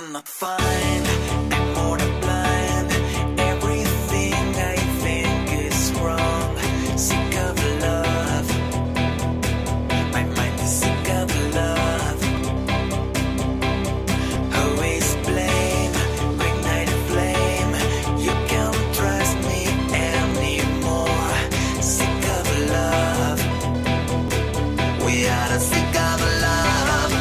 I'm not fine, I'm more than blind. Everything I think is wrong. Sick of love. My mind is sick of love. Always blame, ignite a flame. You can't trust me anymore. Sick of love. We are sick of love.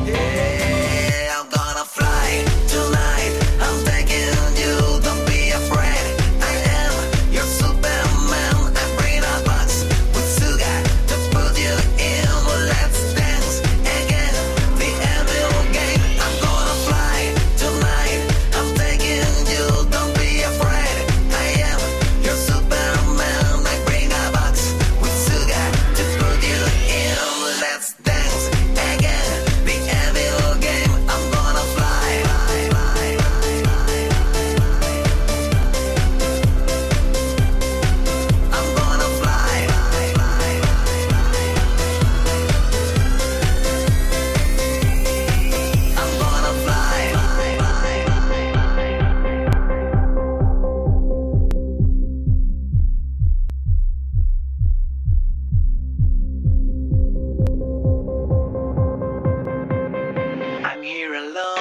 Yeah, I'm gonna fly tonight. I'm taking you, don't be afraid. I am your Superman. I bring a box with sugar to put you in. Let's dance again, the evil game. I'm gonna fly tonight. I'm taking you, don't be afraid. I am your Superman. I bring a box with sugar to put you in. Let's dance again, the evil game. I'm gonna fly. I'm gonna fly. I'm gonna fly. I'm here alone.